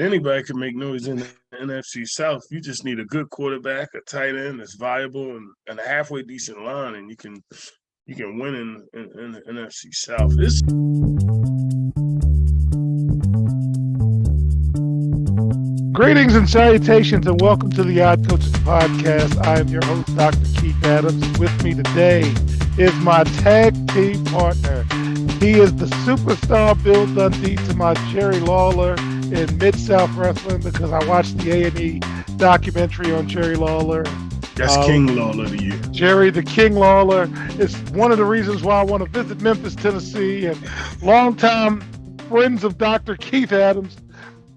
Anybody can make noise in the NFC South. You just need a good quarterback, a tight end that's viable, and a halfway decent line, and you can win in the NFC South. It's Greetings and salutations, and welcome to the Odd Coaches Podcast. I am your host, Dr. Keith Adams. With me today is my tag team partner. He is the superstar Bill Dundee to my Jerry Lawler in Mid-South Wrestling, because I watched the A&E documentary on Jerry Lawler. That's King Lawler to you. Jerry the King Lawler is one of the reasons why I want to visit Memphis, Tennessee, and longtime friends of Dr. Keith Adams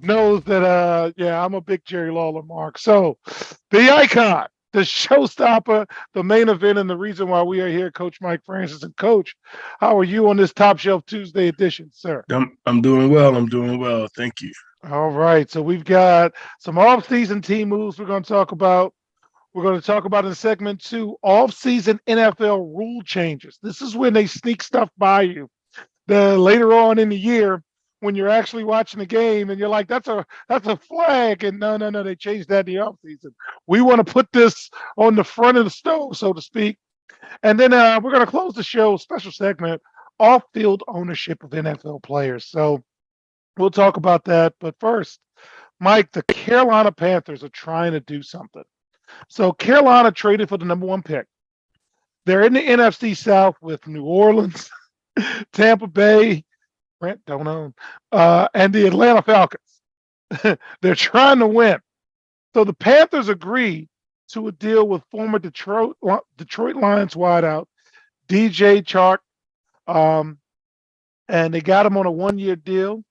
knows that, I'm a big Jerry Lawler mark. So the icon, the showstopper, the main event, and the reason why we are here, Coach Mike Francis. And Coach, how are you on this Top Shelf Tuesday edition, sir? I'm doing well. I'm doing well. Thank you. All right. So we've got some off-season team moves we're going to talk about. We're going to talk about in segment 2, off-season NFL rule changes. This is when they sneak stuff by you. Later on in the year, when you're actually watching the game and you're like, that's a flag. And no, they changed that in the offseason. We want to put this on the front of the stove, so to speak. And then we're going to close the show, special segment, off-field ownership of NFL players. So we'll talk about that. But first, Mike, the Carolina Panthers are trying to do something. So Carolina traded for the number 1 pick. They're in the NFC South with New Orleans, Tampa Bay, don't own, and the Atlanta Falcons. They're trying to win. So the Panthers agreed to a deal with former Detroit Lions wideout DJ Chark, and they got him on a 1-year deal,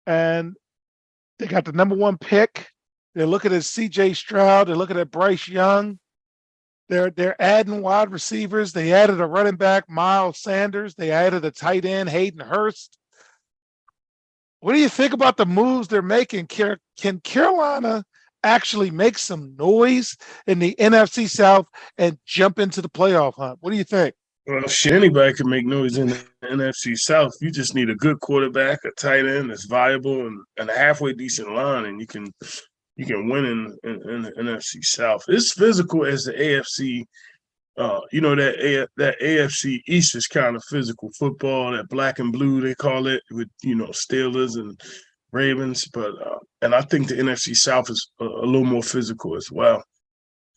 and they got the number 1 pick. They're looking at C.J. Stroud. They're looking at Bryce Young. They're adding wide receivers. They added a running back, Miles Sanders. They added a tight end, Hayden Hurst. What do you think about the moves they're making? Can Carolina actually make some noise in the NFC South and jump into the playoff hunt? What do you think? Well, anybody can make noise in the NFC South. You just need a good quarterback, a tight end that's viable, and a halfway decent line, and you can win in the NFC South. It's physical as the AFC. That AFC East is kind of physical football, that black and blue they call it, with Steelers and Ravens. But and I think the NFC South is a little more physical as well.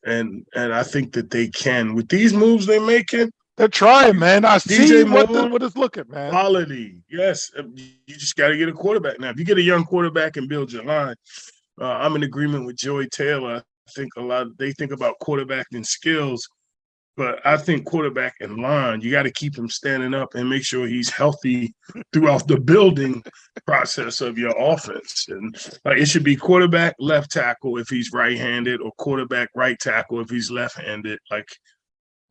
And I think that they can, with these moves they're making. They're trying, man. I see what it's looking, man. Quality, yes. You just got to get a quarterback now. If you get a young quarterback and build your line. I'm in agreement with Joey Taylor. I think they think about quarterback and skills, but I think quarterback and line, you got to keep him standing up and make sure he's healthy throughout the building process of your offense. And it should be quarterback, left tackle if he's right-handed, or quarterback, right tackle if he's left-handed.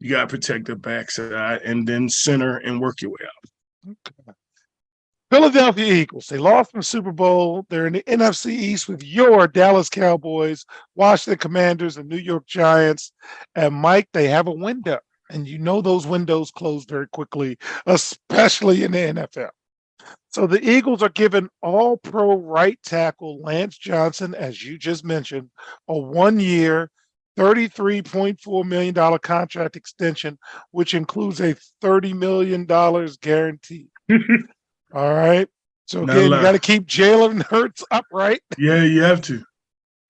You got to protect the backside, and then center and work your way out. Okay. Philadelphia Eagles, they lost in the Super Bowl. They're in the NFC East with your Dallas Cowboys, Washington Commanders, and New York Giants. And, Mike, they have a window. And those windows close very quickly, especially in the NFL. So the Eagles are giving all-pro right tackle Lance Johnson, as you just mentioned, a 1-year, $33.4 million contract extension, which includes a $30 million guarantee. All right. So again, you got to keep Jalen Hurts upright. Yeah, you have to.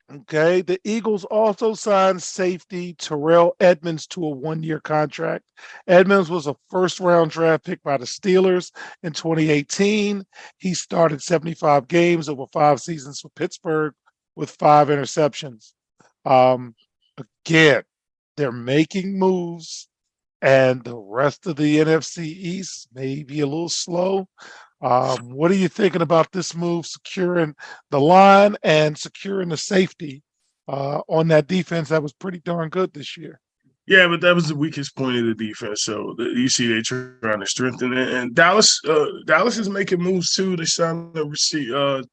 Okay. The Eagles also signed safety Terrell Edmonds to a 1-year contract. Edmonds was a first-round draft pick by the Steelers in 2018. He started 75 games over 5 seasons for Pittsburgh with 5 interceptions. Again, they're making moves, and the rest of the NFC East may be a little slow. What are you thinking about this move, securing the line and securing the safety on that defense that was pretty darn good this year? Yeah, but that was the weakest point of the defense. So you see they're trying to strengthen it. And Dallas is making moves too. They signed a receiver.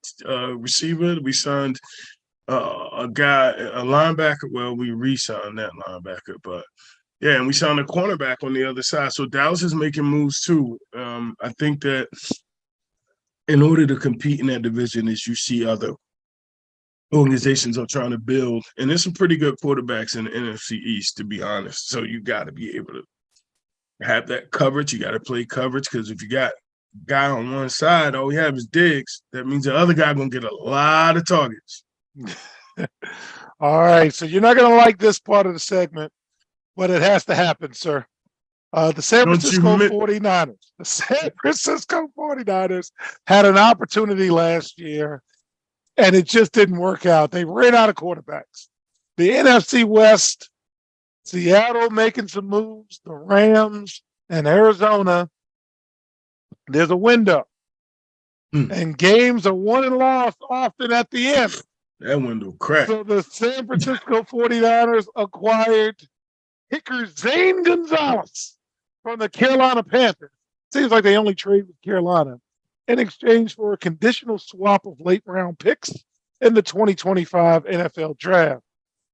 We signed a linebacker. Well, we re-signed that linebacker, but yeah, and we signed a cornerback on the other side. So Dallas is making moves too. I think that in order to compete in that division, is you see other organizations are trying to build. And there's some pretty good quarterbacks in the NFC East, to be honest. So you got to be able to have that coverage. You got to play coverage because if you got a guy on one side, all we have is Diggs. That means the other guy going to get a lot of targets. All right. So you're not going to like this part of the segment, but it has to happen, sir. The San Francisco 49ers. The San Francisco 49ers had an opportunity last year, and it just didn't work out. They ran out of quarterbacks. The NFC West, Seattle making some moves, the Rams and Arizona. There's a window. And games are won and lost often at the end. That window cracked. So the San Francisco 49ers acquired kicker Zane Gonzalez from the Carolina Panthers. Seems like they only trade with Carolina in exchange for a conditional swap of late round picks in the 2025 NFL draft.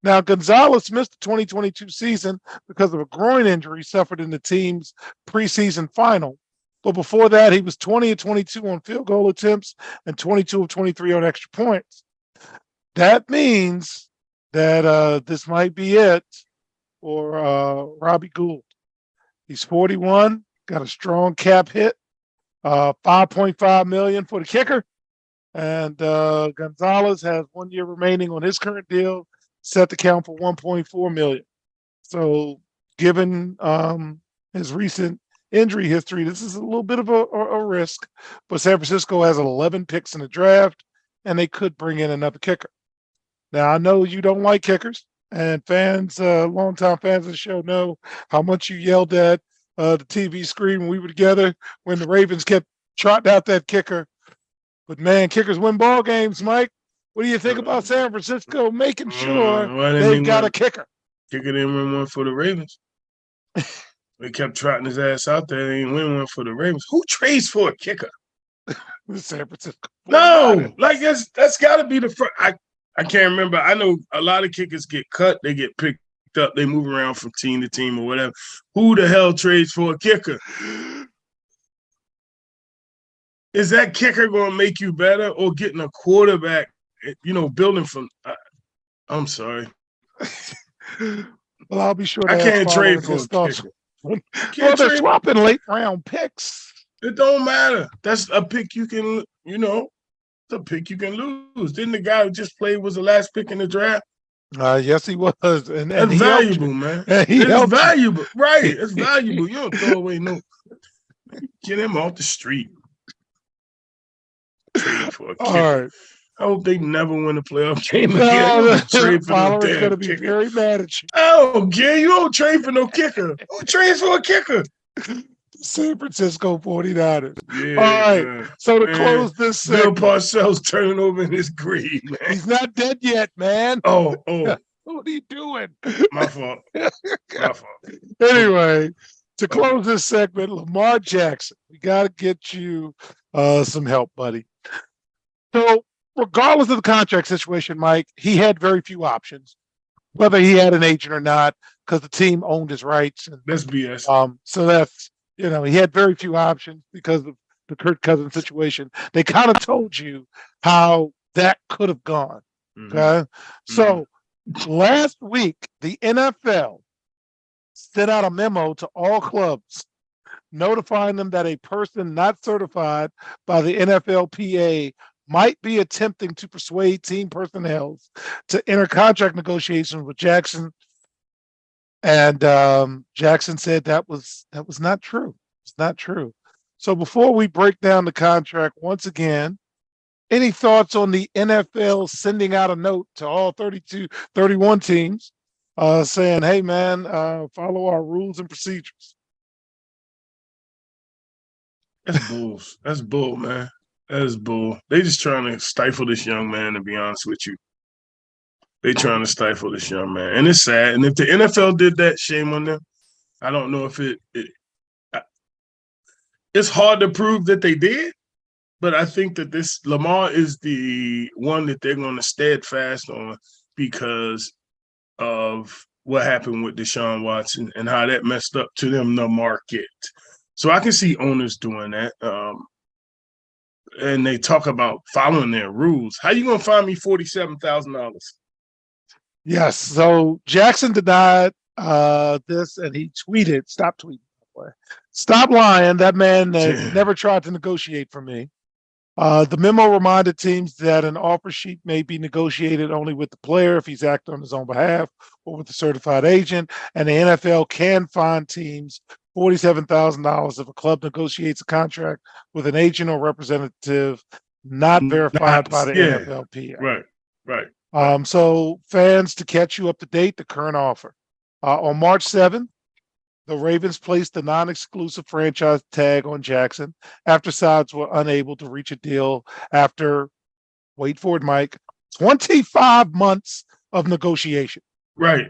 Now, Gonzalez missed the 2022 season because of a groin injury suffered in the team's preseason final. But before that, he was 20 of 22 on field goal attempts and 22 of 23 on extra points. That means that this might be it for Robbie Gould. He's 41, got a strong cap hit, $5.5 million for the kicker. And Gonzalez has 1 year remaining on his current deal, set to count for $1.4 million. So given his recent injury history, this is a little bit of a risk, but San Francisco has 11 picks in the draft, and they could bring in another kicker. Now, I know you don't like kickers, and fans, longtime fans of the show know how much you yelled at the TV screen when we were together when the Ravens kept trotting out that kicker. But, man, kickers win ball games, Mike. What do you think about San Francisco making sure they've got a kicker? Kicker didn't win one for the Ravens. They kept trotting his ass out there. They didn't win one for the Ravens. Who trades for a kicker? San Francisco. No, like that's got to be the first. I can't remember. I know a lot of kickers get cut. They get picked up. They move around from team to team or whatever. Who the hell trades for a kicker? Is that kicker going to make you better or getting a quarterback, building from I'm sorry. Well, I'll be sure I can't trade for a kicker. Well, they're swapping late round picks. It don't matter. That's a pick you can, it's a pick you can lose. Didn't the guy who just played was the last pick in the draft? Yes, he was. And that's valuable, man. It's valuable. Right. It's valuable. You don't throw away no. Get him off the street. Trade for a kicker. All right. I hope they never win a playoff game again. Trade for no damn going to be kicker. Very mad at you. I don't care. You don't trade for no kicker. Who trades for a kicker? San Francisco 49ers. Yeah, all right. Man. So to close this segment, Bill Parcells turning over in his grave, man. He's not dead yet, man. Oh. What are you doing? My fault. My fault. Anyway, to close this segment, Lamar Jackson. We got to get you some help, buddy. So regardless of the contract situation, Mike, he had very few options, whether he had an agent or not, because the team owned his rights. And, that's BS. So that's, he had very few options because of the Kirk Cousins situation. They kind of told you how that could have gone. Okay. Mm-hmm. So last week, the NFL sent out a memo to all clubs notifying them that a person not certified by the NFLPA might be attempting to persuade team personnel to enter contract negotiations with Jackson. And Jackson said that was not true. It's not true. So before we break down the contract once again, any thoughts on the NFL sending out a note to all 31 teams saying, hey, man, follow our rules and procedures? That's bull. That's bull, man. That is bull. They just trying to stifle this young man, to be honest with you. They trying to stifle this young man. And it's sad. And if the NFL did that, shame on them. I don't know if it's hard to prove that they did, but I think that this Lamar is the one that they're going to steadfast on because of what happened with Deshaun Watson and how that messed up to them the market. So I can see owners doing that. and they talk about following their rules. How you gonna find me $47,000? Yes. So Jackson denied this, and he tweeted, "Stop tweeting, by the way. Stop lying. That man never tried to negotiate for me." The memo reminded teams that an offer sheet may be negotiated only with the player if he's acting on his own behalf or with a certified agent, and the NFL can fine teams $47,000 if a club negotiates a contract with an agent or representative not verified by the NFLPA. Right. So fans, to catch you up to date, the current offer. On March 7th, the Ravens placed the non-exclusive franchise tag on Jackson after sides were unable to reach a deal after, wait for it, Mike, 25 months of negotiation. Right.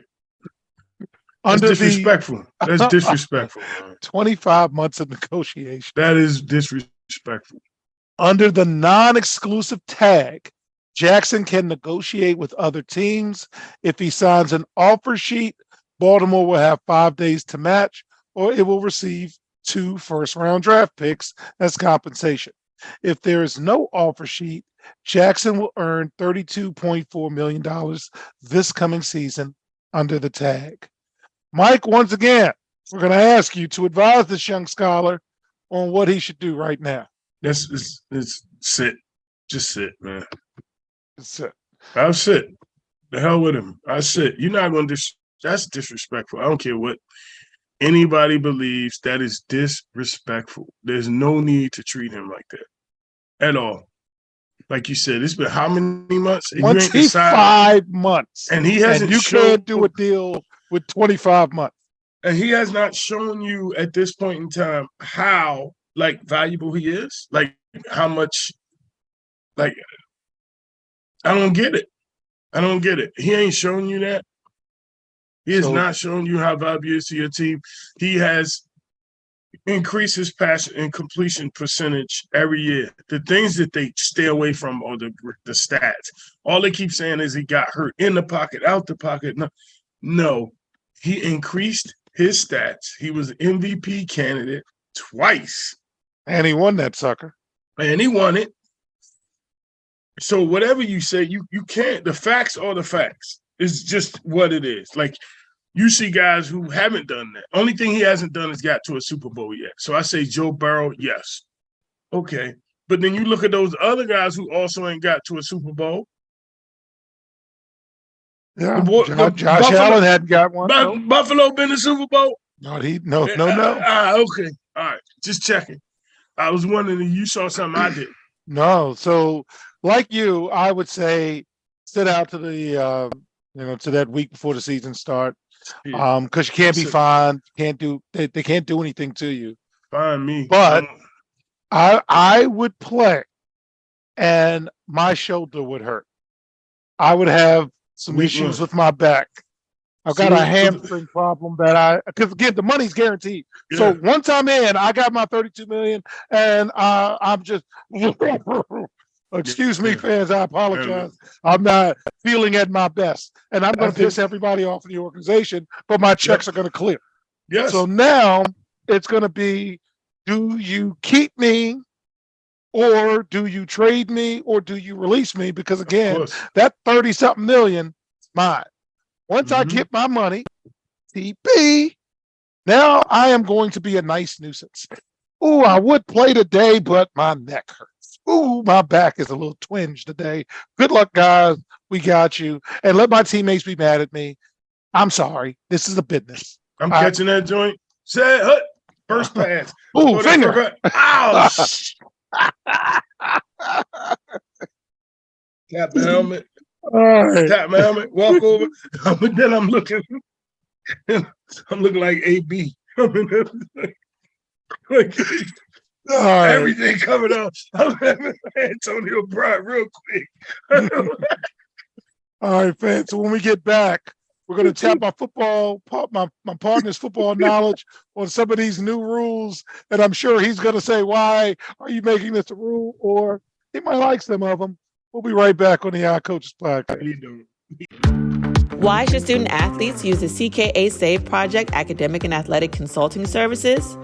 That's disrespectful. That's disrespectful. 25 months of negotiation. That is disrespectful. Under the non-exclusive tag, Jackson can negotiate with other teams. If he signs an offer sheet, Baltimore will have 5 days to match, or it will receive 2 first-round draft picks as compensation. If there is no offer sheet, Jackson will earn $32.4 million this coming season under the tag. Mike, once again, we're going to ask you to advise this young scholar on what he should do right now. It's sit. Just sit, man. Sit. I'll sit. The hell with him. I sit. You're not going to that's disrespectful. I don't care what anybody believes. That is disrespectful. There's no need to treat him like that at all. Like you said, it's been how many months? 25 months. And he hasn't. And you can't do a deal with 25 months. And he has not shown you at this point in time how valuable he is. Like how much. Like I don't get it. I don't get it. He ain't showing you that. He has not shown you how valuable he is to your team. He has increased his pass and completion percentage every year. The things that they stay away from are the stats. All they keep saying is he got hurt in the pocket, out the pocket. No, he increased his stats. He was an MVP candidate twice. And he won that sucker. And he won it. So whatever you say, you can't. The facts are the facts. It's just what it is. Like, you see guys who haven't done that. Only thing he hasn't done is got to a Super Bowl yet. So I say Joe Burrow, yes. Okay. But then you look at those other guys who also ain't got to a Super Bowl. Yeah, Josh Allen hadn't got one. Buffalo been to Super Bowl? No. Okay. All right. Just checking. I was wondering if you saw something I did. No. So, like you, I would say sit out to the to that week before the season start, because you can't be fined. They can't do anything to you. Fine me. But I would play, and my shoulder would hurt. I would have some issues with my back. I've got a hamstring problem because again, the money's guaranteed. Yeah. So once I'm in, I got my $32 million, and I'm just. Excuse me, fans. I apologize. I'm not feeling at my best, and I'm going to piss everybody off in the organization. But my checks are going to clear. Yes. So now it's going to be: do you keep me, or do you trade me, or do you release me? Because again, that 30-something million is mine. Once I get my money, TP. Now I am going to be a nice nuisance. Oh, I would play today, but my neck hurts. Ooh, my back is a little twinge today. Good luck, guys. We got you. And let my teammates be mad at me. I'm sorry. This is a business. I'm catching that joint. Say first pass. Ooh, finger. Ow. Tap the helmet. All right. Tap my helmet. Walk over. But then I'm looking like AB. Everything coming out. I'm having Antonio Brown real quick. All right, fans. So when we get back, we're going to tap my partner's football knowledge on some of these new rules, and I'm sure he's going to say, "Why are you making this a rule?" Or he might like some of them. We'll be right back on the iCoaches podcast. Why should student athletes use the CKA Save Project academic and athletic consulting services?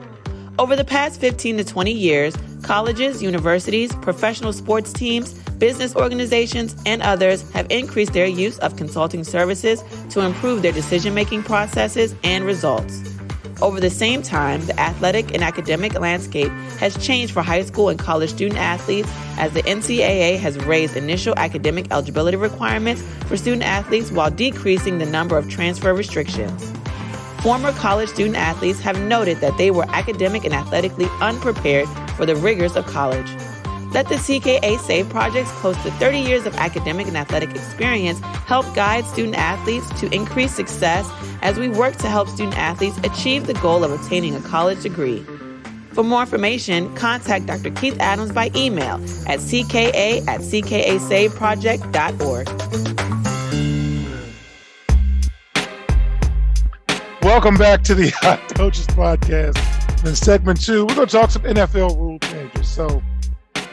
Over the past 15 to 20 years, colleges, universities, professional sports teams, business organizations, and others have increased their use of consulting services to improve their decision-making processes and results. Over the same time, the athletic and academic landscape has changed for high school and college student athletes as the NCAA has raised initial academic eligibility requirements for student athletes while decreasing the number of transfer restrictions. Former college student athletes have noted that they were academic and athletically unprepared for the rigors of college. Let the CKA SAVE Project's close to 30 years of academic and athletic experience help guide student athletes to increase success as we work to help student athletes achieve the goal of obtaining a college degree. For more information, contact Dr. Keith Adams by email at cka@ckasaveproject.org. Welcome back to the Hot Coaches Podcast. In segment 2, we're going to talk some NFL rule changes. So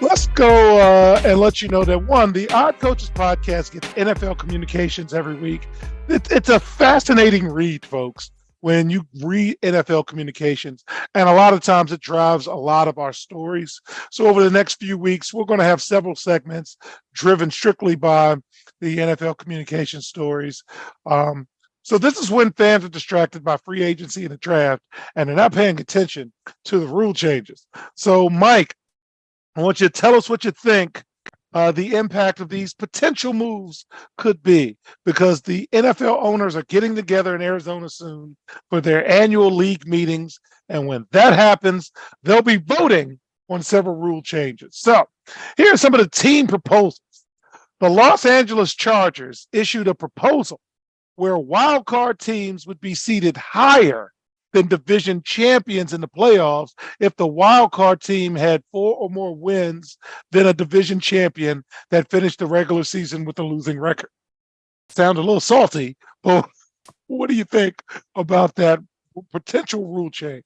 let's go and let you know that, one, the Odd Coaches Podcast gets NFL communications every week. It's a fascinating read, folks, when you read NFL communications. And a lot of times it drives a lot of our stories. So over the next few weeks, we're going to have several segments driven strictly by the NFL communication stories. So this is when fans are distracted by free agency and the draft, and they're not paying attention to the rule changes. So, Mike, I want you to tell us what you think the impact of these potential moves could be, because the NFL owners are getting together in Arizona soon for their annual league meetings. And when that happens, they'll be voting on several rule changes. So here are some of the team proposals. The Los Angeles Chargers issued a proposal where wildcard teams would be seated higher than division champions in the playoffs if the wildcard team had 4 or more wins than a division champion that finished the regular season with a losing record. Sounds a little salty, but what do you think about that potential rule change?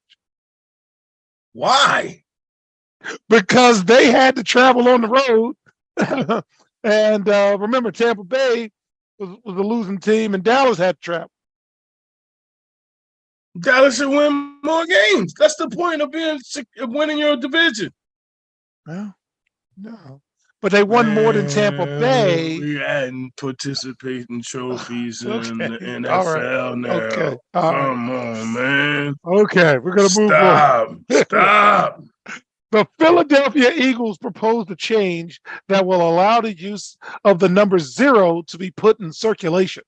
Why? Because they had to travel on the road. And remember, Tampa Bay was a losing team, and Dallas had to travel. Dallas should win more games. That's the point of winning your division. Well, no. But they won more than Tampa Bay. We adding participating trophies in the NFL now. Okay. Come on, man. Okay, we're going to move on. Stop. The Philadelphia Eagles proposed a change that will allow the use of the number 0 to be put in circulation.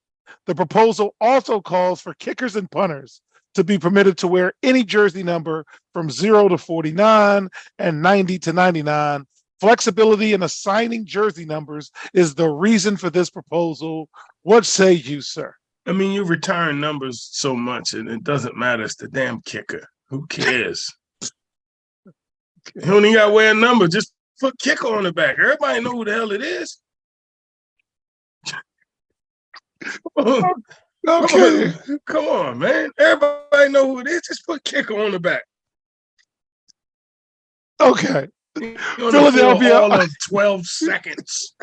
The proposal also calls for kickers and punters to be permitted to wear any jersey number from 0 to 49 and 90 to 99. Flexibility in assigning jersey numbers is the reason for this proposal. What say you, sir? I mean, you return numbers so much, and it doesn't matter. It's the damn kicker. Who cares? You only got to wear a number. Just put kicker on the back. Everybody know who the hell it is. Okay. Come on, man. Everybody know who it is. Just put kicker on the back. Okay. Philadelphia all of 12 seconds.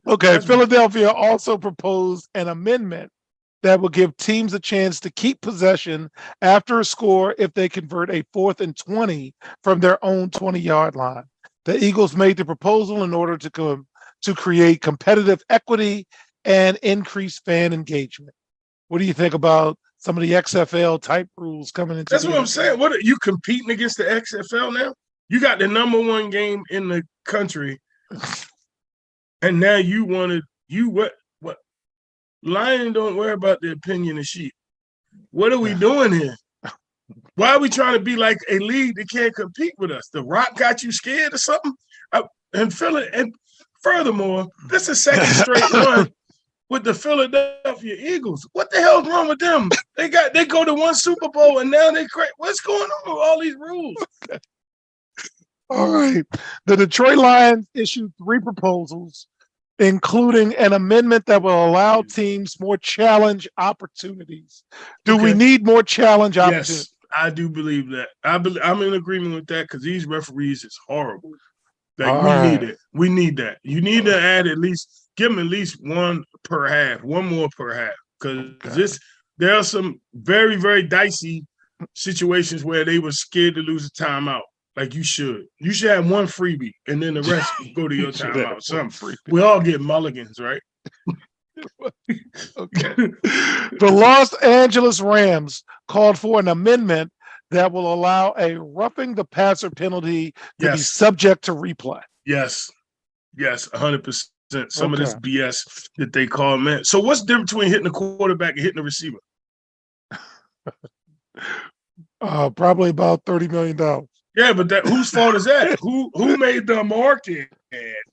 Okay. Philadelphia also proposed an amendment that will give teams a chance to keep possession after a score if they convert a 4th and 20 from their own 20-yard line. The Eagles made the proposal in order to create competitive equity and increase fan engagement. What do you think about some of the XFL type rules coming into? That's what I'm saying. What are you competing against the XFL now? You got the number 1 game in the country, and now you wanted what? Lion don't worry about the opinion of sheep. What are we doing here? Why are we trying to be like a league that can't compete with us? The Rock got you scared or something? And furthermore, this is second straight one with the Philadelphia Eagles. What the hell's wrong with them? They go to 1 Super Bowl and now what's going on with all these rules? All right. The Detroit Lions issued 3 proposals, including an amendment that will allow teams more challenge opportunities. Do we need more challenge opportunities? Yes, I do believe that. I'm in agreement with that because these referees is horrible. Need it. We need that. You need to give them at least 1 per half, 1 more per half, because there are some very, very dicey situations where they were scared to lose a timeout. Like you should. You should have one freebie and then the rest go to your timeout. We all get mulligans, right? Okay. The Los Angeles Rams called for an amendment that will allow a roughing the passer penalty to be subject to replay. Yes, 100%. Some of this BS that they call, man. So what's the difference between hitting the quarterback and hitting the receiver? Probably about $30 million. Yeah, but whose fault is that? Who made the market?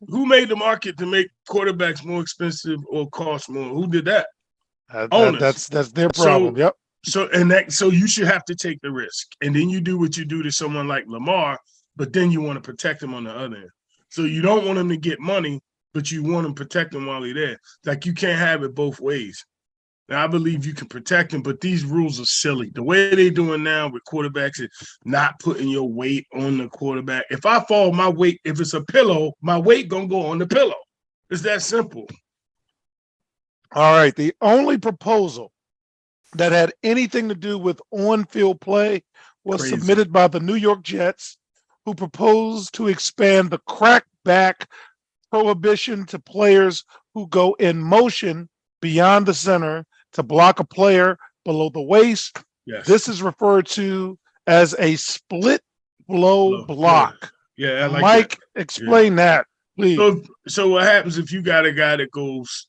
Who made the market to make quarterbacks more expensive or cost more? Who did that? That's their problem. Yep. So you should have to take the risk, and then you do what you do to someone like Lamar, but then you want to protect him on the other end. So you don't want him to get money, but you want him to protect him while he's there. Like you can't have it both ways. Now, I believe you can protect him, but these rules are silly. The way they're doing now with quarterbacks is not putting your weight on the quarterback. If I fall, my weight, if it's a pillow, my weight going to go on the pillow. It's that simple. All right. The only proposal that had anything to do with on-field play was submitted by the New York Jets, who proposed to expand the crackback prohibition to players who go in motion beyond the center to block a player below the waist. Yes. This is referred to as a split blow block. Yeah, I like Mike, explain that, please. So what happens if you got a guy that goes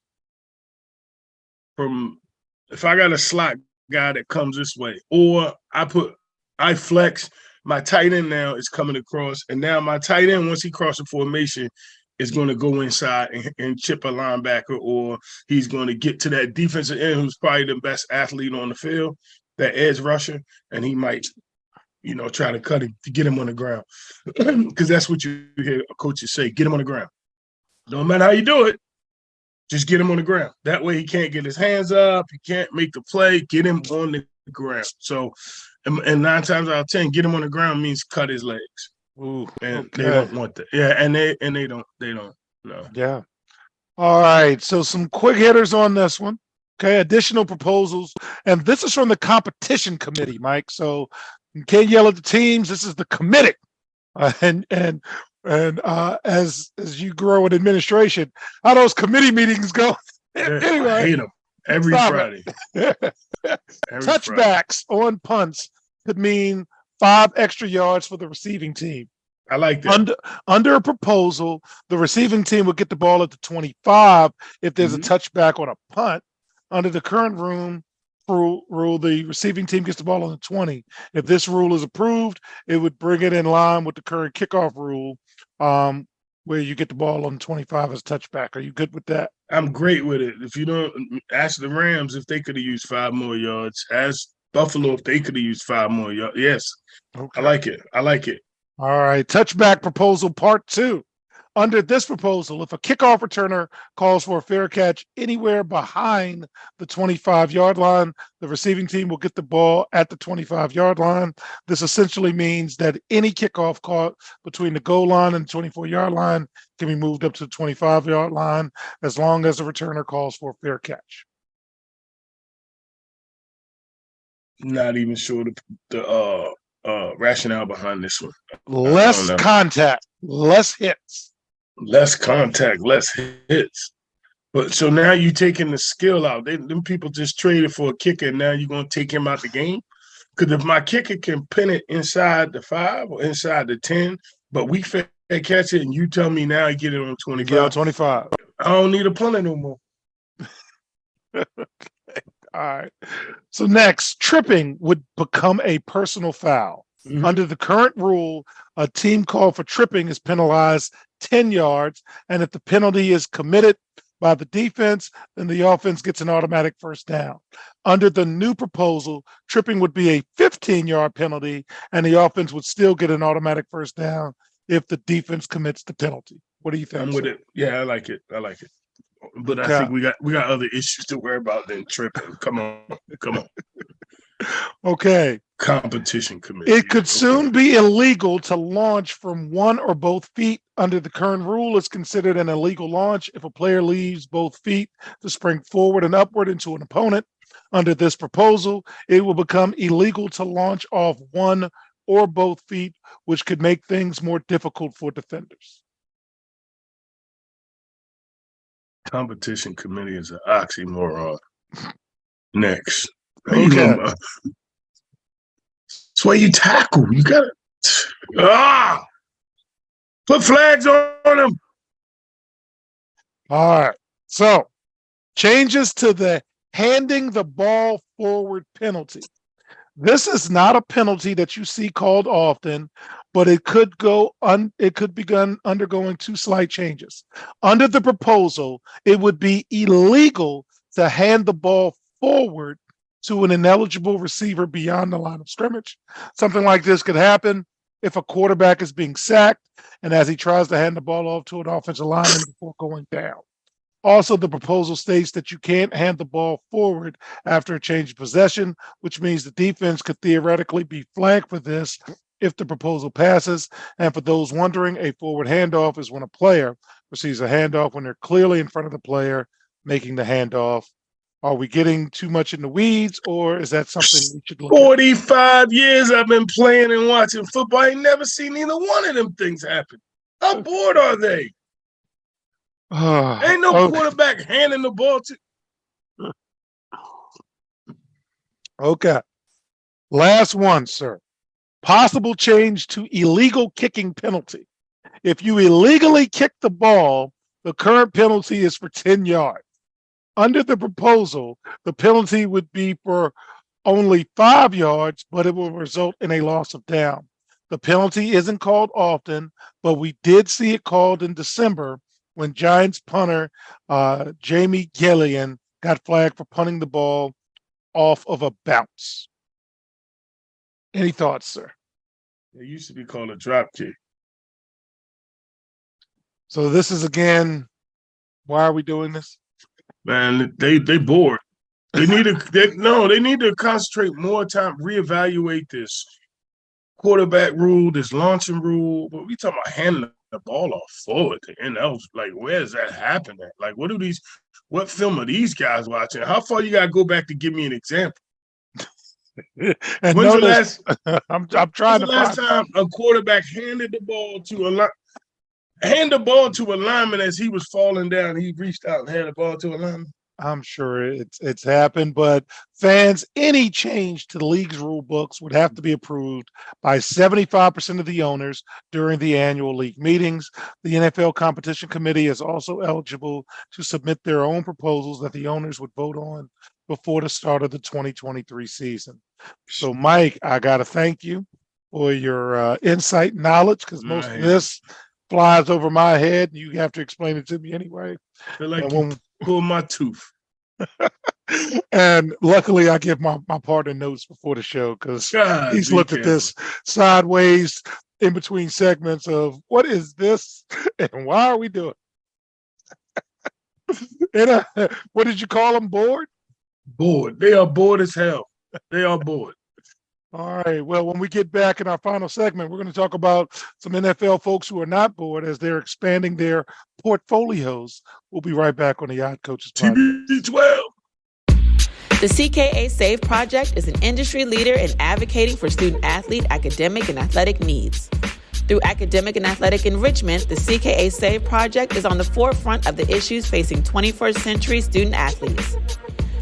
if I got a slot guy that comes this way, or I flex, my tight end now is coming across, and now my tight end, once he crosses the formation, is going to go inside and chip a linebacker, or he's going to get to that defensive end who's probably the best athlete on the field, that edge rusher, and he might, try to cut him to get him on the ground. Because that's what you hear coaches say, get him on the ground. No matter how you do it, just get him on the ground. That way he can't get his hands up, he can't make the play, get him on the ground. So, and 9 times out of 10, get him on the ground means cut his legs. Ooh, and they don't want that. Yeah, and they don't. No. Yeah. All right. So some quick hitters on this one. Okay. Additional proposals, and this is from the competition committee, Mike. So you can't yell at the teams. This is the committee, and as you grow in administration, how those committee meetings go. Anyway, I hate them every Friday. Touchbacks on punts could mean 5 extra yards for the receiving team. I like that. Under a proposal, the receiving team would get the ball at the 25 if there's a touchback on a punt. Under the current rule, the receiving team gets the ball on the 20. If this rule is approved, it would bring it in line with the current kickoff rule, where you get the ball on 25 as touchback. Are you good with that? I'm great with it. If you don't, ask the Rams if they could have used 5 more yards. Ask Buffalo if they could have used 5 more yards. Yes. Okay. I like it. All right. Touchback proposal part 2. Under this proposal, if a kickoff returner calls for a fair catch anywhere behind the 25-yard line, the receiving team will get the ball at the 25-yard line. This essentially means that any kickoff caught between the goal line and the 24-yard line can be moved up to the 25-yard line as long as the returner calls for a fair catch. Not even sure the rationale behind this one. Less contact, less hits. Less contact, less hits. But so now you're taking the skill out. Them people just traded for a kicker, and now you're going to take him out the game? Because if my kicker can pin it inside the 5 or inside the 10, but we fair catch it, and you tell me now you get it on 25. Yeah, 25. I don't need a punter no more. Okay. All right. So next, tripping would become a personal foul. Mm-hmm. Under the current rule, a team called for tripping is penalized 10 yards, and if the penalty is committed by the defense, then the offense gets an automatic first down. Under the new proposal, tripping would be a 15-yard penalty, and the offense would still get an automatic first down if the defense commits the penalty. What do you think? I'm with it. Yeah, I like it. But I think we got other issues to worry about than tripping. Come on. Okay. Competition committee. It could soon be illegal to launch from 1 or both feet. Under the current rule, it's considered an illegal launch if a player leaves both feet to spring forward and upward into an opponent. Under this proposal, it will become illegal to launch off one or both feet, which could make things more difficult for defenders. Competition committee is an oxymoron. Next. Okay. That's why you tackle. You gotta put flags on them. All right. So changes to the handing the ball forward penalty. This is not a penalty that you see called often, but it could begin undergoing two slight changes. Under the proposal, it would be illegal to hand the ball forward to an ineligible receiver beyond the line of scrimmage. Something like this could happen if a quarterback is being sacked and as he tries to hand the ball off to an offensive lineman before going down. Also, the proposal states that you can't hand the ball forward after a change of possession, which means the defense could theoretically be flagged for this if the proposal passes. And for those wondering, a forward handoff is when a player receives a handoff when they're clearly in front of the player making the handoff. Are we getting too much in the weeds, or is that something we should look at? 45 years I've been playing and watching football. I ain't never seen either one of them things happen. How bored are they? Ain't no quarterback handing the ball to. Okay. Last one, sir. Possible change to illegal kicking penalty. If you illegally kick the ball, the current penalty is for 10 yards. Under the proposal, the penalty would be for only 5 yards, but it will result in a loss of down. The penalty isn't called often, but we did see it called in December when Giants punter Jamie Gillian got flagged for punting the ball off of a bounce. Any thoughts, sir? It used to be called a drop kick. So this is, again, why are we doing this? Man, they bored. They need to concentrate more time, reevaluate this quarterback rule, this launching rule. But we talking about handing the ball off forward to NL. Like, where does that happen at? Like, what film are these guys watching? How far you gotta go back to give me an example? And when's the last I'm trying to last time a quarterback handed the ball to a lineman as he was falling down? He reached out and handed the ball to a lineman. I'm sure it's happened, but fans, any change to the league's rule books would have to be approved by 75% of the owners during the annual league meetings. The NFL Competition Committee is also eligible to submit their own proposals that the owners would vote on before the start of the 2023 season. So, Mike, I got to thank you for your insight and knowledge, because most of this flies over my head and you have to explain it to me anyway. I feel like you pull my tooth. And luckily I give my partner notes before the show, because he's looked at this sideways in between segments of what is this and why are we doing it? And what did you call them? Bored? Bored. They are bored as hell. They are bored. All right. Well, when we get back in our final segment, we're going to talk about some NFL folks who are not bored as they're expanding their portfolios. We'll be right back on the Yacht Coaches Podcast. TB12. The CKA SAVE Project is an industry leader in advocating for student-athlete academic and athletic needs. Through academic and athletic enrichment, the CKA SAVE Project is on the forefront of the issues facing 21st century student-athletes.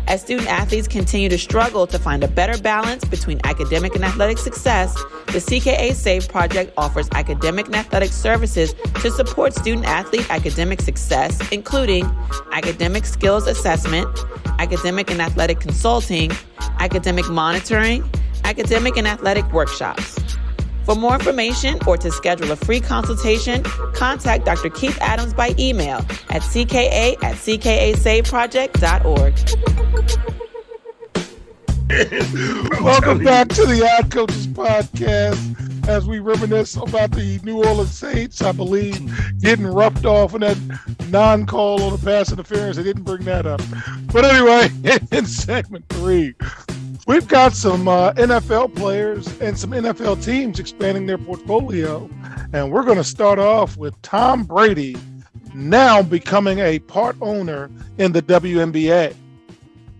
As student-athletes continue to struggle to find a better balance between academic and athletic success, the CKA SAVE Project offers academic and athletic services to support student-athlete academic success, including academic skills assessment, academic and athletic consulting, academic monitoring, academic and athletic workshops. For more information or to schedule a free consultation, contact Dr. Keith Adams by email at cka@ckasaveproject.org. Welcome back to the Yacht Coaches Podcast as we reminisce about the New Orleans Saints, I believe, getting roughed off in that non-call on the pass interference. They didn't bring that up. But anyway, in segment 3, we've got some NFL players and some NFL teams expanding their portfolio. And we're going to start off with Tom Brady now becoming a part owner in the WNBA.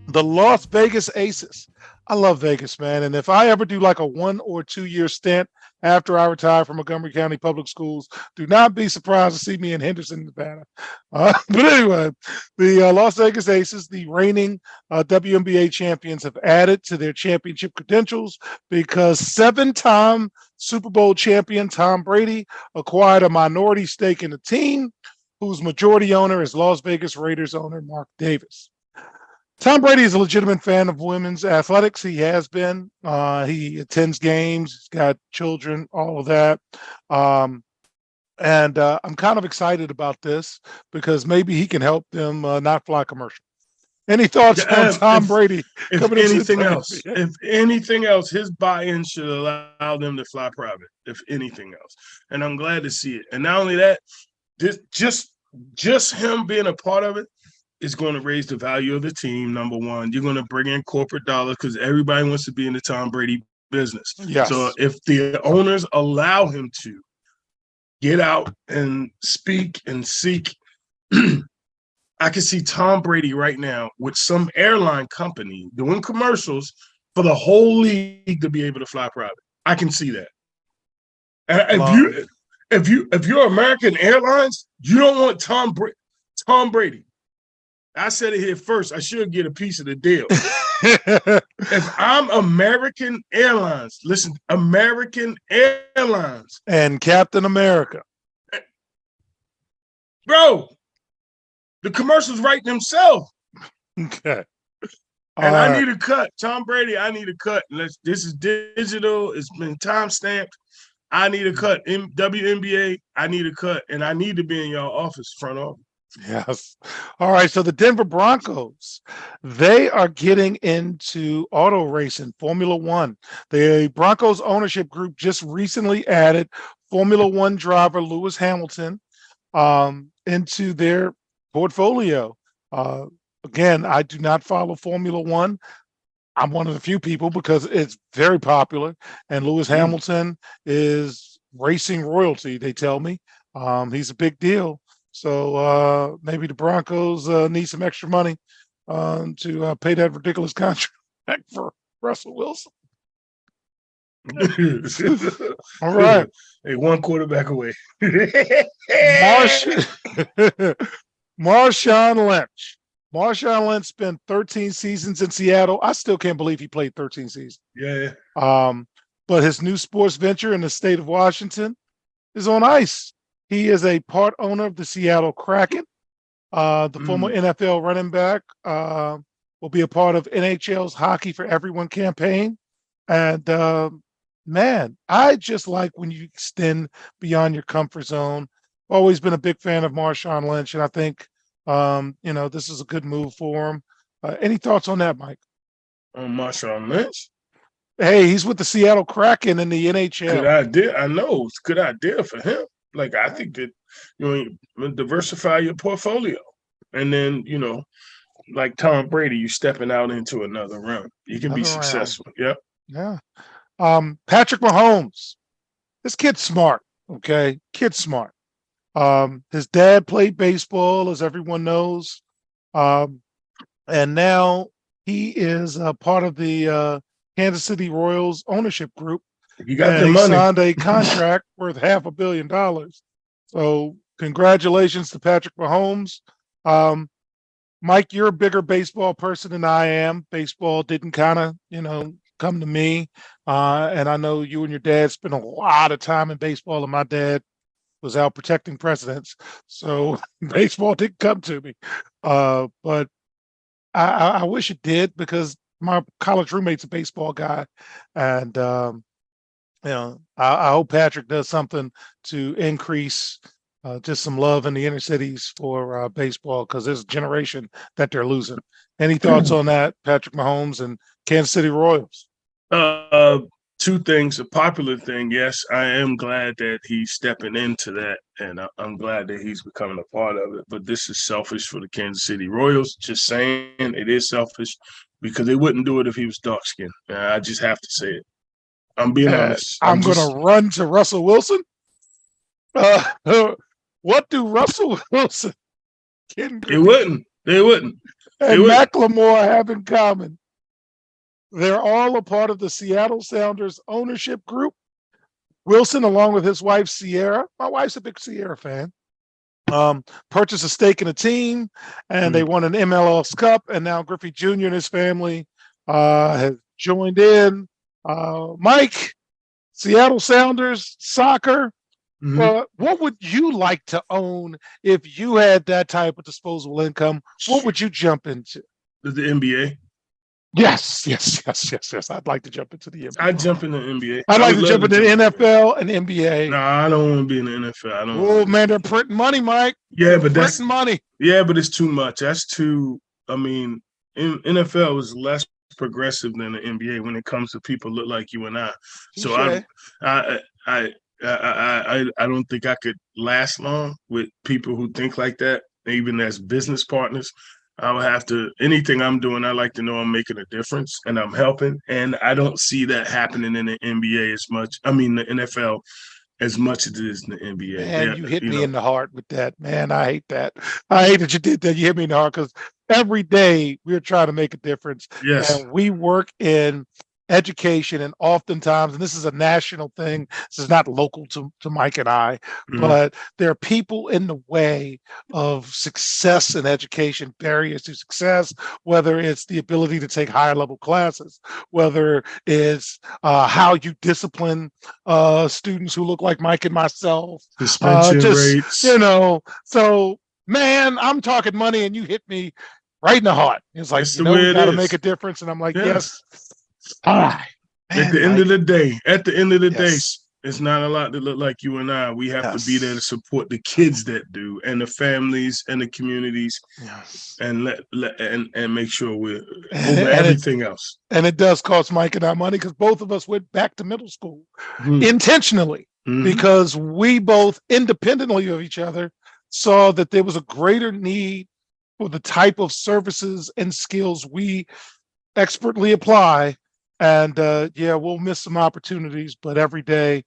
The Las Vegas Aces. I love Vegas, man. And if I ever do like a 1 or 2 year stint after I retire from Montgomery County Public Schools, do not be surprised to see me in Henderson, Nevada. But anyway, the Las Vegas Aces, the reigning WNBA champions, have added to their championship credentials because 7-time Super Bowl champion Tom Brady acquired a minority stake in the team, whose majority owner is Las Vegas Raiders owner Mark Davis. Tom Brady is a legitimate fan of women's athletics. He has been. He attends games. He's got children, all of that. And I'm kind of excited about this because maybe he can help them not fly commercial. Any thoughts on Tom Brady coming into the if anything else, his buy-in should allow them to fly private, if anything else. And I'm glad to see it. And not only that, just him being a part of it is going to raise the value of the team. Number one, you're going to bring in corporate dollars because everybody wants to be in the Tom Brady business. Yes. So if the owners allow him to get out and speak and seek, I can see Tom Brady right now with some airline company doing commercials for the whole league to be able to fly private. I can see that. If you're American Airlines, you don't want Tom Brady. I said it here first. I should get a piece of the deal. If I'm American Airlines, listen, American Airlines. And Captain America. Bro, the commercials write themselves. Okay. And I need a cut. Tom Brady, I need a cut. This is digital. It's been time stamped. I need a cut. In WNBA, I need a cut. And I need to be in y'all office, front office. Yes. All right. So the Denver Broncos, they are getting into auto racing, Formula One. The Broncos ownership group just recently added Formula One driver Lewis Hamilton into their portfolio. Again, I do not follow Formula One. I'm one of the few people because it's very popular. And Lewis Hamilton is racing royalty, they tell me. He's a big deal. So maybe the Broncos need some extra money to pay that ridiculous contract for Russell Wilson. All right. Hey, one quarterback away. Marshawn Lynch. Marshawn Lynch spent 13 seasons in Seattle. I still can't believe he played 13 seasons. Yeah. But his new sports venture in the state of Washington is on ice. He is a part owner of the Seattle Kraken. The former NFL running back will be a part of NHL's Hockey for Everyone campaign. And man, I just like when you extend beyond your comfort zone. Always been a big fan of Marshawn Lynch, and I think this is a good move for him. Any thoughts on that, Mike? On Marshawn Lynch? Hey, he's with the Seattle Kraken in the NHL. Good idea. I know it's a good idea for him. Like, I think that, diversify your portfolio. And then, like Tom Brady, you stepping out into another realm. You can be successful. Yep. Yeah. Patrick Mahomes. This kid's smart. Okay. Kid's smart. His dad played baseball, as everyone knows. And now he is a part of the Kansas City Royals ownership group. You got the money. He signed a contract worth $500 million. So congratulations to Patrick Mahomes. Mike, you're a bigger baseball person than I am. Baseball didn't kind of, come to me. And I know you and your dad spent a lot of time in baseball, and my dad was out protecting presidents. So baseball didn't come to me. But I wish it did because my college roommate's a baseball guy. And, I hope Patrick does something to increase just some love in the inner cities for baseball because there's a generation that they're losing. Any thoughts on that, Patrick Mahomes and Kansas City Royals? Two things. A popular thing, yes, I am glad that he's stepping into that, and I'm glad that he's becoming a part of it. But this is selfish for the Kansas City Royals. Just saying, it is selfish because they wouldn't do it if he was dark skinned. I just have to say it. I'm being honest. I'm going to run to Russell Wilson. What do Russell Wilson? It wouldn't. They wouldn't. They and wouldn't. Macklemore have in common? They're all a part of the Seattle Sounders ownership group. Wilson, along with his wife, Sierra, my wife's a big Sierra fan, purchased a stake in a team, and they won an MLS Cup. And now Griffey Jr. and his family have joined in. Mike, Seattle Sounders, soccer. What would you like to own if you had that type of disposable income? What would you jump into? The NBA. Yes. I'd like to jump into the NBA. I'd jump in the NBA. I'd like to jump into the NFL and NBA. No, I don't want to be in the NFL. I don't. Oh man, they're printing money, Mike. Yeah, but that's money. Yeah, but it's too much. That's too. I mean, NFL is less progressive than the NBA when it comes to people look like you and I. So I don't think I could last long with people who think like that, even as business partners. I would have to, anything I'm doing, I like to know I'm making a difference and I'm helping. And I don't see that happening in the NBA as much. I mean, the NFL as much as it is in the NBA. Man, you hit me in the heart with that. Man, I hate that. I hate that you did that. You hit me in the heart because every day we're trying to make a difference. Yes. And we work in education, and oftentimes, and this is a national thing, this is not local to Mike and I, but there are people in the way of success in education, barriers to success, whether it's the ability to take higher level classes, whether it's how you discipline students who look like Mike and myself, suspension rates, so man, I'm talking money and you hit me right in the heart. It's like, we got to make a difference. And I'm like, yes. All right. At the end of the day, it's not a lot to look like you and I. We have to be there to support the kids that do, and the families and the communities, and and make sure we're over everything else. And it does cost Mike and I money because both of us went back to middle school intentionally because we both independently of each other saw that there was a greater need for the type of services and skills we expertly apply. And we'll miss some opportunities, but every day,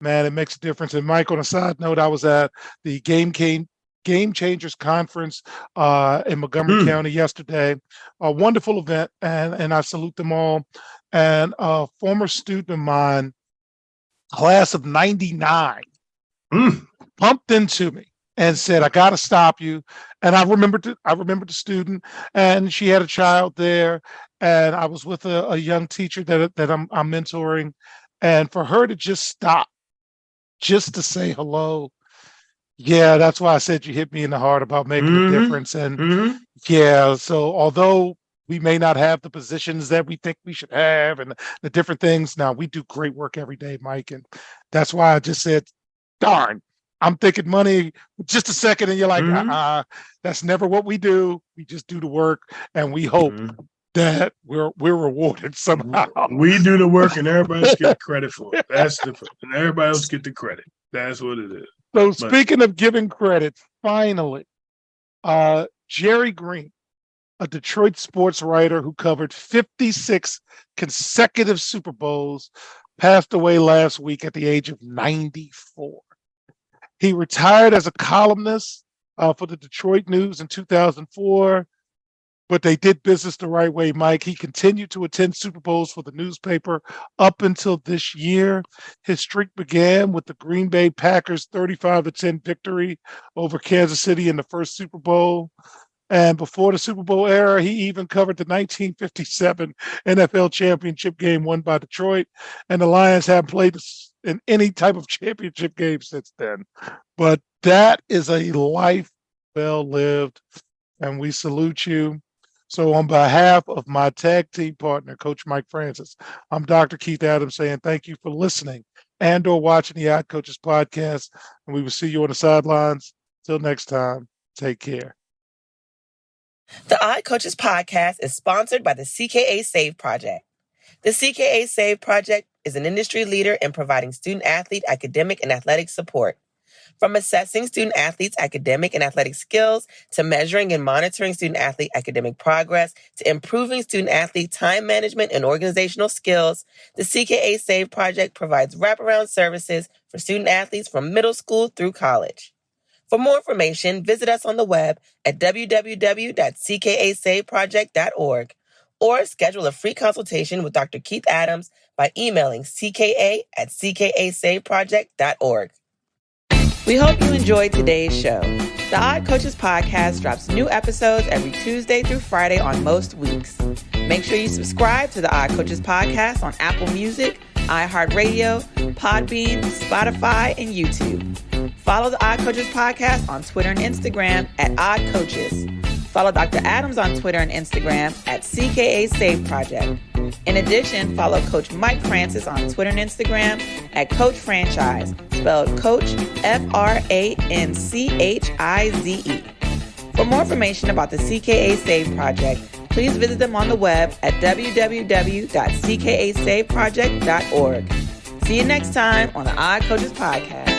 man, it makes a difference. And Mike, on a side note, I was at the Game Changers Conference in Montgomery County yesterday. A wonderful event, and I salute them all. And a former student of mine, class of '99, pumped into me and said, "I got to stop you." And I remembered the student, and she had a child there, and I was with a young teacher that I'm mentoring, and for her to just stop, just to say hello, yeah, that's why I said you hit me in the heart about making a difference. And so although we may not have the positions that we think we should have and the different things, now we do great work every day, Mike, and that's why I just said, darn. I'm thinking money just a second, and you're like, that's never what we do. We just do the work, and we hope that we're rewarded somehow. We do the work, and everybody else get the credit for it. And everybody else get the credit. That's what it is. So speaking of giving credit, finally, Jerry Green, a Detroit sports writer who covered 56 consecutive Super Bowls, passed away last week at the age of 94. He retired as a columnist for the Detroit News in 2004, but they did business the right way, Mike. He continued to attend Super Bowls for the newspaper up until this year. His streak began with the Green Bay Packers' 35-10 victory over Kansas City in the first Super Bowl. And before the Super Bowl era, he even covered the 1957 NFL championship game won by Detroit. And the Lions haven't played in any type of championship game since then. But that is a life well lived, and we salute you. So on behalf of my tag team partner, Coach Mike Francis, I'm Dr. Keith Adams saying thank you for listening and or watching the Odd Coaches podcast. And we will see you on the sidelines. Till next time, take care. The Odd Coaches podcast is sponsored by the CKA Save Project. The CKA Save Project is an industry leader in providing student-athlete academic and athletic support. From assessing student-athletes' academic and athletic skills, to measuring and monitoring student-athlete academic progress, to improving student-athlete time management and organizational skills, the CKA Save Project provides wraparound services for student-athletes from middle school through college. For more information, visit us on the web at www.ckasaveproject.org or schedule a free consultation with Dr. Keith Adams by emailing cka@ckasaveproject.org. We hope you enjoyed today's show. The Odd Coaches podcast drops new episodes every Tuesday through Friday on most weeks. Make sure you subscribe to the Odd Coaches podcast on Apple Music, iHeartRadio, Podbean, Spotify, and YouTube. Follow the Odd Coaches podcast on Twitter and Instagram at Odd Coaches. Follow Dr. Adams on Twitter and Instagram at CKA Save Project. In addition, follow Coach Mike Francis on Twitter and Instagram at Coach Franchise, spelled Coach Franchize. For more information about the CKA Save Project, please visit them on the web at www.ckasaveproject.org. See you next time on the Odd Coaches Podcast.